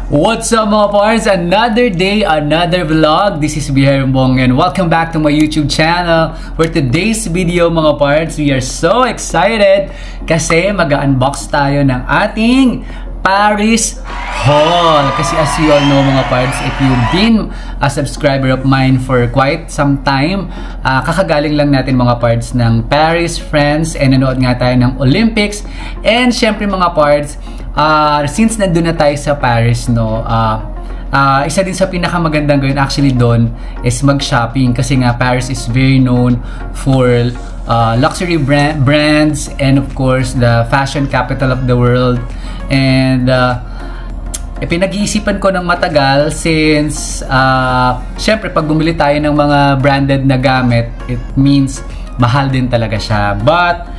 What's up mga pards? Another day, another vlog. This is Bong and welcome back to my YouTube channel. For today's video mga pards, we are so excited kasi mag-unbox tayo ng ating Paris haul. Kasi as you all know mga pards, if you've been a subscriber of mine for quite some time, kakagaling lang natin mga pards ng Paris, France, and nanood nga tayo ng Olympics. And syempre mga pards, since nandun na tayo sa Paris, no, isa din sa pinakamagandang gawin actually doon is mag-shopping kasi nga Paris is very known for luxury brands and of course the fashion capital of the world. And pinag-iisipan ko ng matagal since syempre pag bumili tayo ng mga branded na gamit, it means mahal din talaga siya. But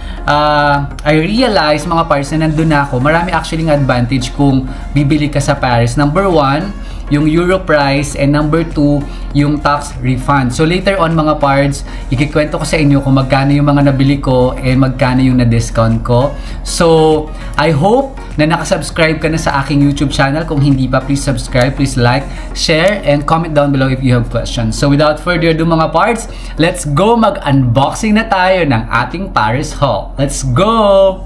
I realized mga parts na nandun na ako, marami actually ng advantage kung bibili ka sa Paris. Number 1, yung Euro price, and number 2, yung tax refund. So later on mga parts, ikikwento ko sa inyo kung magkano yung mga nabili ko and magkano yung na-discount ko. So I hope na nakasubscribe ka na sa aking YouTube channel. Kung hindi pa, please subscribe, please like, share, and comment down below if you have questions. So without further ado mga parts, let's go, mag-unboxing na tayo ng ating Paris haul. Let's go!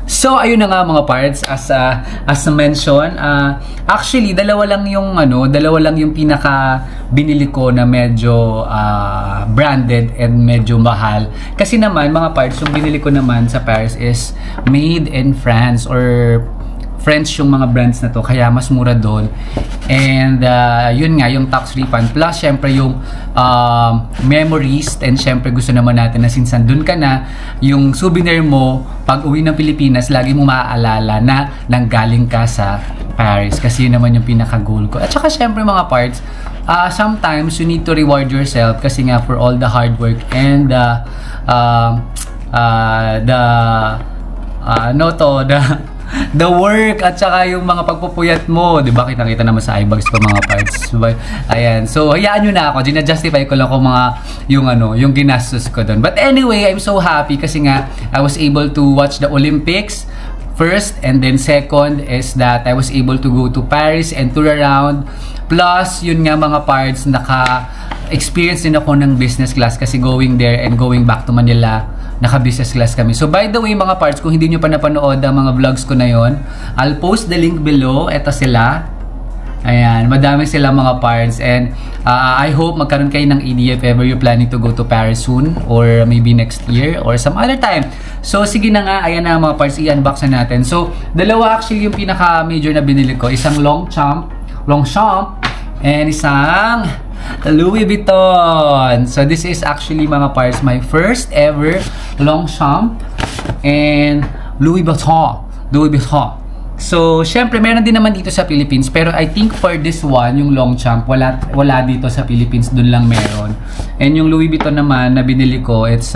So ayun na nga mga parts, as mention, actually dalawa lang yung pinaka binili ko na medyo branded and medyo mahal. Kasi naman mga parts, yung binili ko naman sa Paris is made in France or French yung mga brands na to, kaya mas mura doon. And yun nga, yung tax refund plus syempre yung memories, and syempre gusto naman natin na since dun ka na, yung souvenir mo pag uwi ng Pilipinas, lagi mo maaalala na nanggaling ka sa Paris, kasi yun naman yung pinaka goal ko. At saka syempre mga parts, sometimes you need to reward yourself kasi nga for all the hard work and the work at saka yung mga pagpupuyat mo, 'di ba? Kita-kita naman sa eyebags ko mga parts. Ayan. So, hayaan niyo na ako. Gina-justify ko lang kung yung ginastos ko doon. But anyway, I'm so happy kasi nga I was able to watch the Olympics first, and then second is that I was able to go to Paris and tour around. Plus, yun nga mga parts, naka-experience din ako ng business class kasi going there and going back to Manila, naka-business class kami. So by the way mga parts, kung hindi nyo pa napanood ang mga vlogs ko na yon, I'll post the link below. Ito sila. Ayan, madami sila mga parts. And I hope magkaroon kayo ng idea if ever you're planning to go to Paris soon or maybe next year or some other time. So sige na nga, ayan na mga parts, i-unbox na natin. So dalawa actually yung pinaka-major na binili ko. Isang Longchamp and isang Louis Vuitton. So this is actually mga parts my first ever Longchamp and Louis Vuitton. So syempre meron din naman dito sa Philippines, pero I think for this one, yung Longchamp, wala dito sa Philippines, dun lang meron. And yung Louis Vuitton naman na binili ko, it's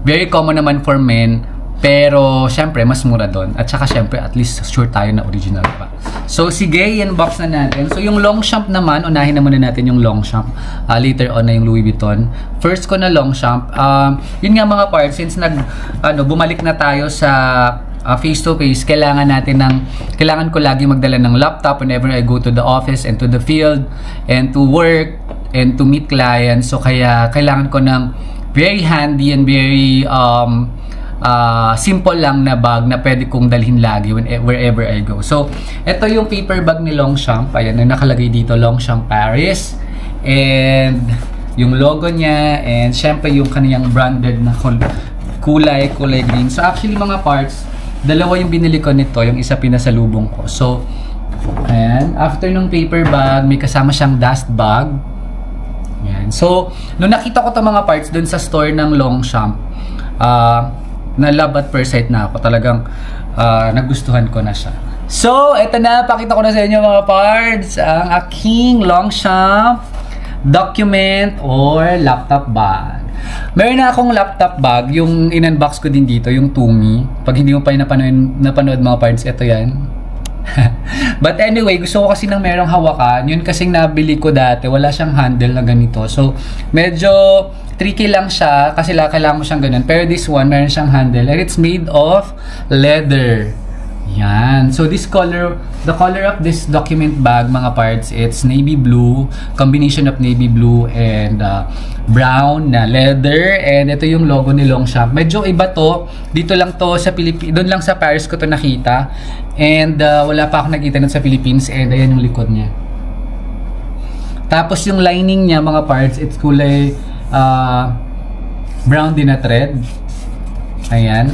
very common naman for men, pero syempre mas mura doon. At saka syempre at least sure tayo na original pa. So sige, i-unbox na natin. So yung Longchamp naman, unahin na muna natin yung Longchamp. Later on na yung Louis Vuitton. First ko na Longchamp. Yun nga mga parts, since bumalik na tayo sa face to face, kailangan ko lagi magdala ng laptop whenever I go to the office and to the field and to work and to meet clients. So kaya kailangan ko ng very handy and very simple lang na bag na pwede kong dalhin lagi wherever I go. So, ito yung paper bag ni Longchamp. Ayan, nakalagay dito Longchamp Paris. And yung logo niya, and syempre yung kaniyang branded na kulay green. So, actually mga parts, dalawa yung binili ko nito. Yung isa pinasalubong ko. So, ayan. After nung paper bag, may kasama siyang dust bag. Ayan. So, nung nakita ko to mga parts dun sa store ng Longchamp, na love at first sight na ako. Talagang nagustuhan ko na siya. So, eto na. Pakita ko na sa inyo mga parts. Ang aking Longchamp document or laptop bag. Meron na akong laptop bag, yung in-unbox ko din dito, yung Tumi. Pag hindi mo pa napanood mga parts, ito yan. But anyway, gusto ko kasi ng merong hawakan. Yun kasing nabili ko dati, wala siyang handle na ganito. So, medyo tricky lang siya kasi kailangan mo siyang ganun. Pero this one, meron siyang handle and it's made of leather. Yan. So this color, the color of this document bag mga parts, it's navy blue, combination of navy blue and brown na leather, and ito yung logo ni Longchamp. Medyo iba to. Dito lang to sa Pilipinas, doon lang sa Paris ko to nakita. And wala pa ako nakita nun sa Philippines, and ayan yung likod niya. Tapos yung lining niya mga parts, it's kulay brown din na thread. Ayan.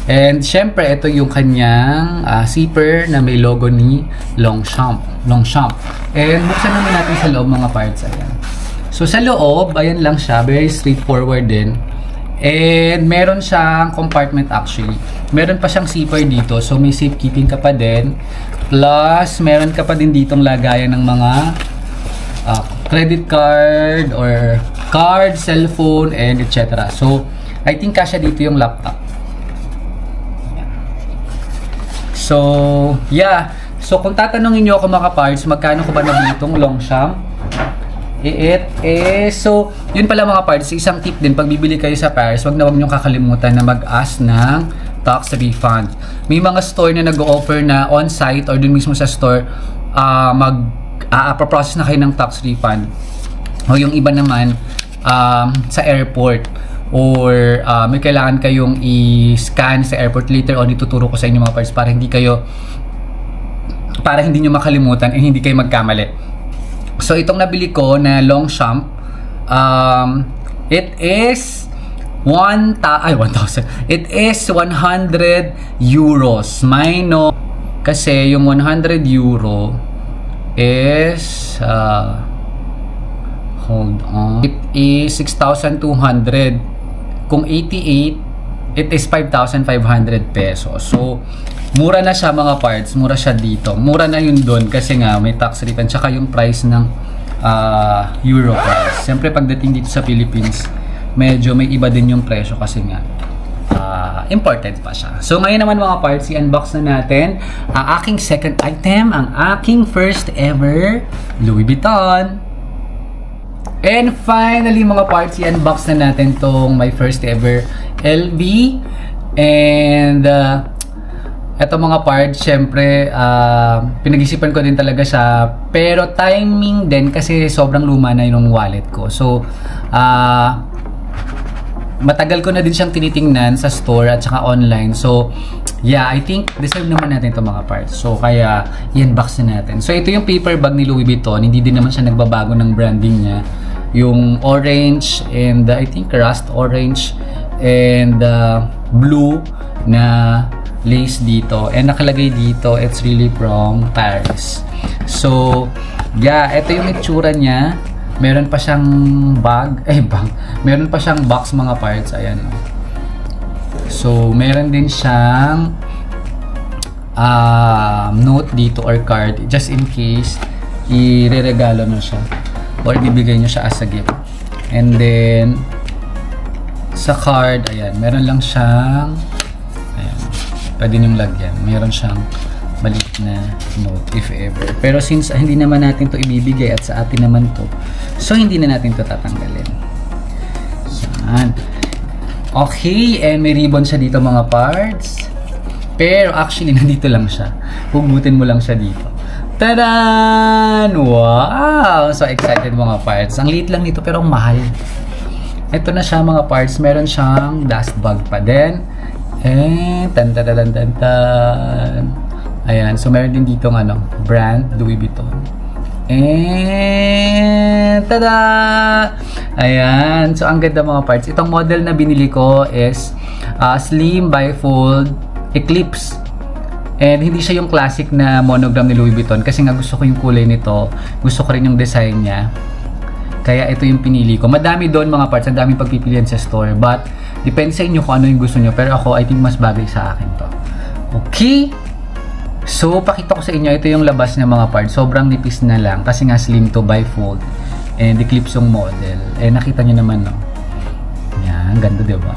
And syempre, ito yung kanyang zipper na may logo ni Longchamp. And buksan naman natin sa loob mga parts. Ayan. So sa loob, ayan lang siya. Very straightforward din. And meron siyang compartment actually. Meron pa siyang zipper dito. So may safekeeping ka pa din. Plus, meron ka pa din ditong lagayan ng mga credit card or card, cellphone, and etc. So, I think kasya dito yung laptop. So, yeah. So, kung tatanungin nyo ako mga parts, magkano ko ba nabili itong Longchamp? So, yun pala mga parts, isang tip din, pag bibili kayo sa Paris, wag nyo kakalimutan na mag-ask ng tax refund. May mga store na nag-o-offer na on-site or dun mismo sa store, mag-process na kayo ng tax refund. O yung iba naman, sa airport. Or may kailangan kayong i-scan sa airport later on, ituturo ko sa inyo mga parts para hindi nyo makalimutan and hindi kayo magkamali. So itong nabili ko na Longchamp, it is 1,000. It is 100 euros. Minus kasi yung 100 euro is hold on. It is 6,200. Kung 88, it is 5,500 pesos. So, mura na siya mga parts. Mura siya dito. Mura na yun doon kasi nga may tax refund. Tsaka yung price ng euro price. Siyempre, pagdating dito sa Philippines, medyo may iba din yung presyo kasi nga imported pa siya. So, ngayon naman mga parts, i-unbox na natin ang aking second item, ang aking first ever Louis Vuitton. And finally mga parts, i-unbox na natin tong my first ever LV. And eto mga parts, syempre pinag-isipan ko din talaga siya. Pero timing din kasi sobrang luma na yung wallet ko. So matagal ko na din siyang tinitingnan sa store at saka online. So yeah, I think deserve naman natin ito mga parts. So kaya i-unbox na natin. So ito yung paper bag ni Louis Vuitton. Hindi din naman siya nagbabago ng branding niya. Yung orange and I think rust orange and blue na lace dito. And nakalagay dito, it's really from Paris. So yeah, ito yung itsura niya. Meron pa siyang meron pa siyang box mga parts. Ayan. So meron din siyang note dito or card just in case i-reregalo na siya or ibibigay nyo siya as a gift. And then sa card, ayan, meron lang siyang ayan, pwede nyong lagyan. Meron siyang maliit na note if ever. Pero since hindi naman natin to ibibigay at sa atin naman to, so hindi na natin to tatanggalin. Yan. Okay, and may ribbon siya dito mga parts. Pero actually nandito lang siya. Hugutin mo lang siya dito. Tadaan! Wow! So excited mga parts. Ang liit lang nito pero ang mahal. Ito na siya mga parts. Meron siyang dust bag pa din. And tan. Ayan. So meron din dito ng brand Louis Vuitton. And tada! Ayan. So ang ganda mga parts. Itong model na binili ko is Slim Bifold Eclipse. And hindi siya yung classic na monogram ni Louis Vuitton kasi nga gusto ko yung kulay nito. Gusto ko rin yung design niya. Kaya ito yung pinili ko. Madami doon mga parts. Ang daming pagpipilian sa store. But depende sa inyo kung ano yung gusto nyo. Pero ako, I think mas bagay sa akin to. Okay. So, pakita ko sa inyo, ito yung labas ng mga parts. Sobrang nipis na lang kasi nga slim to bifold. And eclipse yung model. Nakita nyo naman, no? Yan, ganda, diba?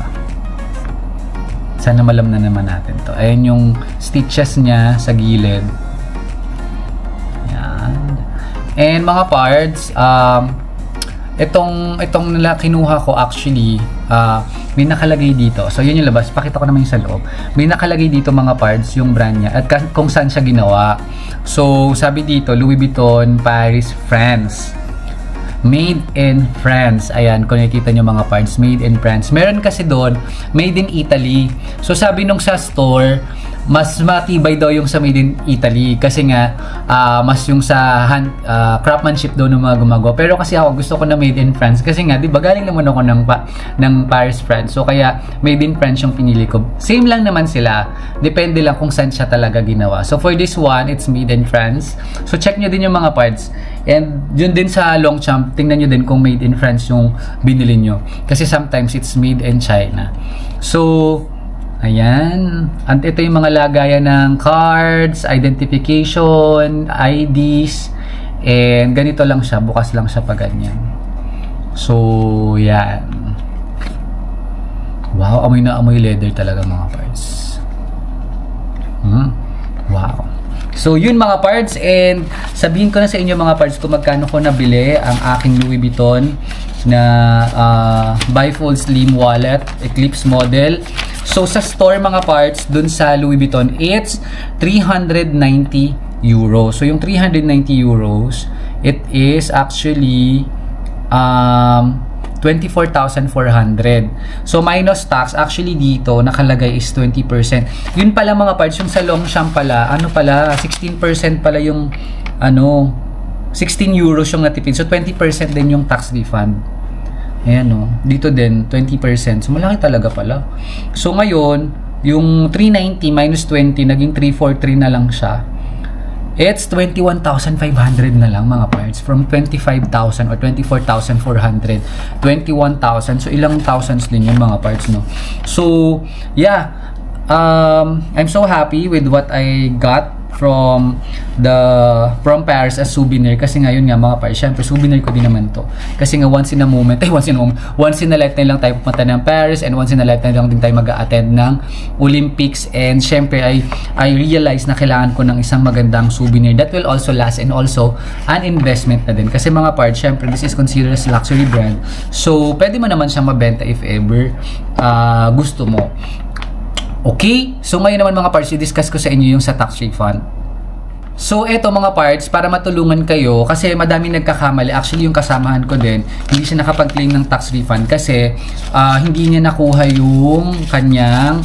Sana malam na naman natin to. Ayan yung stitches niya sa gilid. Yan. And mga parts, itong kinuha ko actually, may nakalagay dito. So, yun yung labas. Pakita ko naman yung sa loob. May nakalagay dito mga parts, yung brand niya. At kung saan siya ginawa. So, sabi dito, Louis Vuitton, Paris, France. Made in France. Ayan, kung nakikita nyo mga parts, made in France. Meron kasi doon, made in Italy. So, sabi nung sa store, mas matibay daw yung sa made in Italy kasi nga mas yung sa craftsmanship daw ng mga gumagawa. Pero kasi ako gusto ko na made in France kasi nga 'di ba galing naman ako ng Paris, France. So kaya made in France yung pinili ko. Same lang naman sila. Depende lang kung saan siya talaga ginawa. So for this one, it's made in France. So check nyo din yung mga parts. And yun din sa Longchamp, tingnan nyo din kung made in France yung binili nyo. Kasi sometimes it's made in China. So ayan. At ito yung mga lagayan ng cards, identification, IDs. And ganito lang siya. Bukas lang siya pag ganyan. So, yan. Wow, amoy na amoy leather talaga mga parts. Wow. So, yun mga parts. And sabihin ko na sa inyo mga parts kung magkano ko nabili ang aking Louis Vuitton na bifold slim wallet, Eclipse model. So, sa store mga parts, dun sa Louis Vuitton, it's 390 euros. So, yung 390 euros, it is actually 24,400. So, minus tax, actually dito, nakalagay is 20%. Yun pala mga parts, yung sa Longchamp pala, 16% pala yung, 16 euros yung natipid. So, 20% din yung tax refund. Ayan o. Dito din, 20%. So, malaki talaga pala. So, ngayon, yung 390 minus 20, naging 343 na lang siya. It's 21,500 na lang mga parts. From 25,000 or 24,400. 21,000. So, ilang thousands din yung mga parts, no? So, yeah. I'm so happy with what I got from Paris as souvenir kasi ngayon nga mga parts, syempre souvenir ko din naman to kasi nga once in a lifetime lang tayo pupunta ng Paris and once in a lifetime lang din tayo mag-a-attend ng Olympics and syempre I realize na kailangan ko ng isang magandang souvenir that will also last and also an investment na din kasi mga parts, syempre this is considered as luxury brand so pwede mo naman siyang mabenta if ever gusto mo. Okay? So, ngayon naman mga parts, i-discuss ko sa inyo yung sa tax refund. So, eto mga parts, para matulungan kayo, kasi madaming nagkakamali. Actually, yung kasamahan ko din, hindi siya nakapag-claim ng tax refund kasi hindi niya nakuha yung kanyang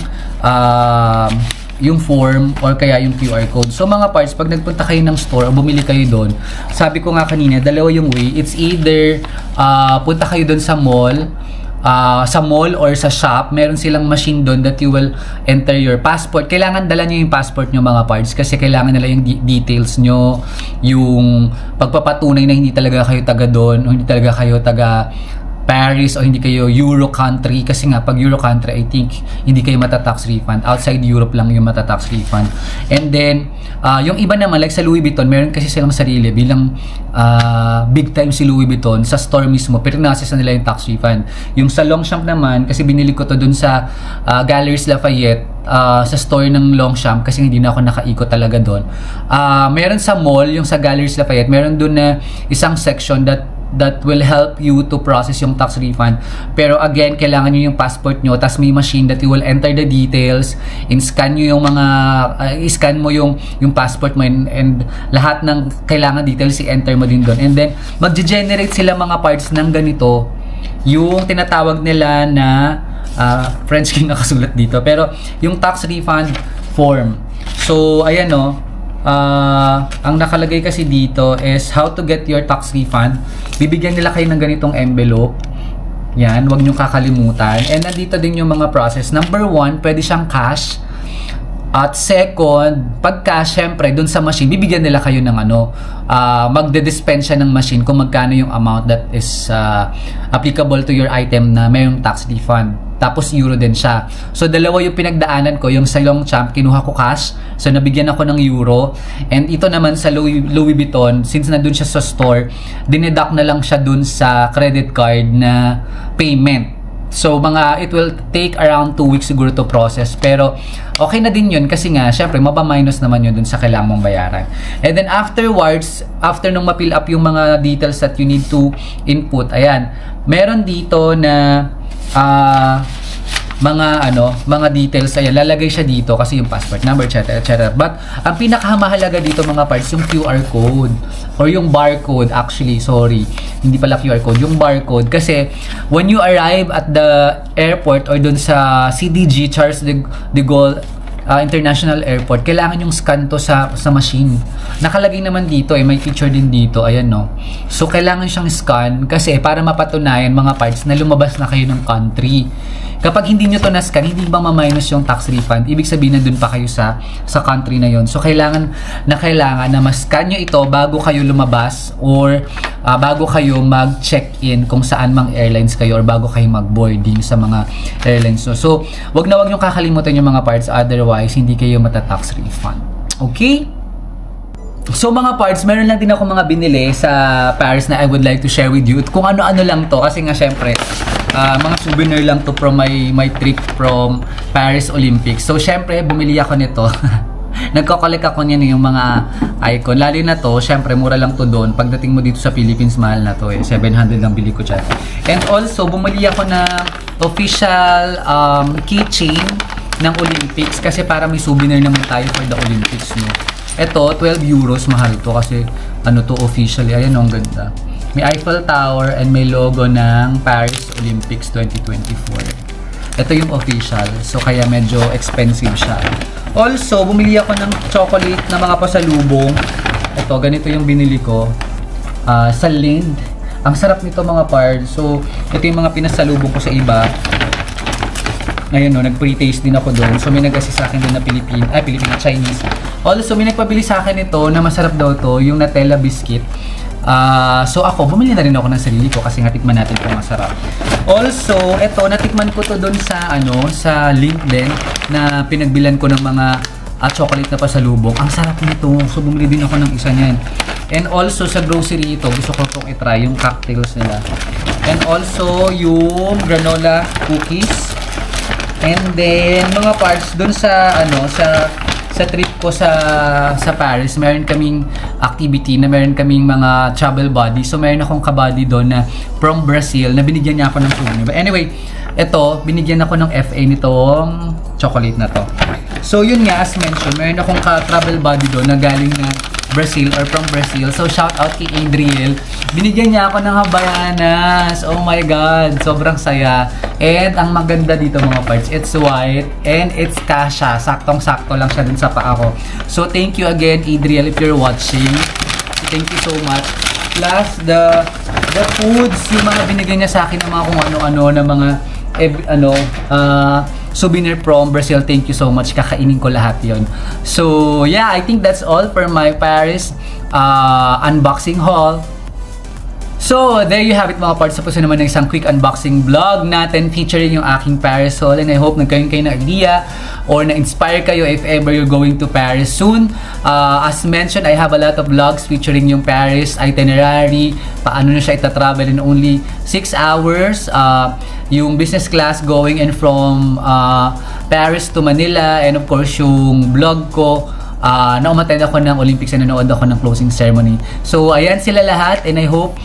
yung form or kaya yung QR code. So, mga parts, pag nagpunta kayo ng store o bumili kayo doon, sabi ko nga kanina, dalawa yung way. It's either punta kayo doon sa mall, or sa shop, meron silang machine doon that you will enter your passport. Kailangan dala nyo yung passport nyo mga parts kasi kailangan nila yung details nyo, yung pagpapatunay na hindi talaga kayo taga doon, o hindi talaga kayo taga Paris o hindi kayo Euro country kasi nga pag Euro country I think hindi kayo mata-tax refund. Outside Europe lang yung mata-tax refund. And then yung iba naman like sa Louis Vuitton, meron kasi silang sarili bilang big time si Louis Vuitton sa store mismo, pero nasa nila yung tax refund. Yung sa Longchamp naman kasi binili ko to dun sa Galeries Lafayette sa store ng Longchamp kasi hindi na ako nakaikot talaga doon. Meron sa mall, yung sa Galeries Lafayette, meron dun na isang section that will help you to process yung tax refund. Pero again, kailangan nyo yung passport nyo, tas may machine that you will enter the details, scan nyo yung mga, scan mo yung passport mo and lahat ng kailangan details i-enter mo din doon. And then, mag-generate sila mga parts ng ganito, yung tinatawag nila na, French King nakasulat dito, pero yung tax refund form. So, ayan o, ang nakalagay kasi dito is how to get your tax refund. Bibigyan nila kayo ng ganitong envelope. Yan, wag nyo kakalimutan. And nandito din yung mga process. Number 1, pwede siyang cash. At second, pag cash, syempre, dun sa machine, bibigyan nila kayo ng magde-dispense siya ng machine kung magkano yung amount that is applicable to your item na mayroong tax refund. tapos euro din siya. So dalawa yung pinagdaanan ko, yung sa Longchamp kinuha ko cash, so nabigyan ako ng euro, and ito naman sa Louis Vuitton, since nandun siya sa store, dineduct na lang siya dun sa credit card na payment. So it will take around 2 weeks siguro to process, pero okay na din yun kasi nga syempre mapa-minus naman yun dun sa kailangan mong bayaran. And then afterwards, after nung ma-fill up yung mga details that you need to input, ayan, meron dito na mga details, ayan, lalagay siya dito kasi yung passport number, etc. But ang pinakamahalaga dito mga parts, yung QR code or yung barcode, actually, sorry, hindi pala QR code, yung barcode, kasi when you arrive at the airport or dun sa CDG, Charles de Gaulle International Airport, kailangan yung scan to sa machine. Nakalagay naman dito, may picture din dito, ayan no. So kailangan siyang scan kasi para mapatunayan mga parts na lumabas na kayo ng country. Kapag hindi nyo to na-scan, hindi ba ma-minus yung tax refund? Ibig sabihin na dun pa kayo sa country na yon. So kailangan na ma-scan nyo ito bago kayo lumabas or bago kayo mag-check-in kung saan mang airlines kayo or bago kayo mag-boarding sa mga airlines. So wag na wag nyo kakalimutan yung mga parts, otherwise hindi kayo mata-tax refund. Okay? So mga parts, meron lang din ako mga binili sa Paris na I would like to share with you. Kung ano-ano lang to kasi nga syempre mga souvenir lang to from my trip from Paris Olympics. So syempre bumili ako nito. Nagko-collect ako niyan yung mga icon. Lalo na to, syempre mura lang to doon. Pagdating mo dito sa Philippines, mahal na to eh. 700 lang bili ko dyan. And also bumili ako ng official keychain ng Olympics kasi para may souvenir naman tayo for the Olympics, no. Ito, 12 euros, mahal to kasi to officially. Ayan, ang ganda. May Eiffel Tower and may logo ng Paris Olympics 2024. Ito yung official, so kaya medyo expensive siya. Also, bumili ako ng chocolate na mga pasalubong. Ito, ganito yung binili ko sa Lind. Ang sarap nito mga parts. So, ito yung mga pinasalubong ko sa iba. Ngayon, no, nag-pre-taste din ako doon. So, may nag-assist sa akin doon na Filipino, Chinese. Also, may nagpabili sa akin ito na masarap daw to, yung Nutella biscuit. So, ako, bumili na rin ako ng sarili ko kasi nga tikman natin kung masarap. Also, ito, natikman ko to doon sa, sa LinkedIn na pinagbilan ko ng mga chocolate na pasalubong. Ang sarap nito. So, bumili din ako ng isa niyan. And also, sa grocery ito, gusto ko itong itry, yung cocktails nila. And also, yung granola cookies. And then, mga parts, dun sa, sa trip ko sa Paris, meron kaming activity na meron kaming mga travel buddy. So, meron akong kabuddy doon na from Brazil na binigyan niya ako ng souvenir. But anyway, ito, binigyan ako ng FA nitong chocolate na to. So, yun nga, as mentioned, meron akong ka-travel buddy doon na galing na Brazil or from Brazil. So, shout out kay Adriel. Binigyan niya ako ng Havaianas. Oh my God. Sobrang saya. And ang maganda dito mga parts, it's white and it's kasha. Saktong-sakto lang siya dun sa paa ko. So, thank you again, Adriel, if you're watching. Thank you so much. Plus, the foods, yung mga binigyan niya sa akin ng mga kung ano-ano, na mga, souvenir from Brazil. Thank you so much. Kakainin ko lahat yon. So, yeah, I think that's all for my Paris unboxing haul. So, there you have it mga parts. Tapos naman ng isang quick unboxing vlog natin featuring yung aking Paris haul. And I hope nagkaroon kayo ng idea or na-inspire kayo if ever you're going to Paris soon. As mentioned, I have a lot of vlogs featuring yung Paris itinerary, paano na siya ita-travel in only 6 hours, yung business class going and from Paris to Manila, and of course yung vlog ko na umattend ako ng Olympics and nanood ako ng closing ceremony. So, ayan sila lahat and I hope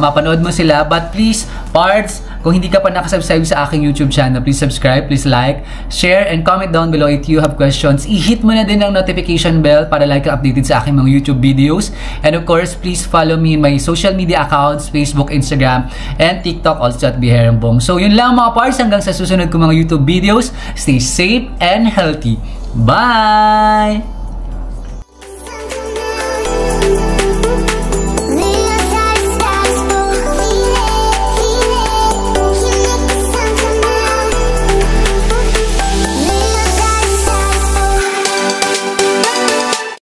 mapanood mo sila. But please, parts, kung hindi ka pa nakasubscribe sa aking YouTube channel, please subscribe, please like, share, and comment down below if you have questions. I-hit mo na din ang notification bell para like ka updated sa aking mga YouTube videos. And of course, please follow me in my social media accounts, Facebook, Instagram, and TikTok, also at Biherambong. So, yun lang mga parts. Hanggang sa susunod ko mga YouTube videos. Stay safe and healthy. Bye!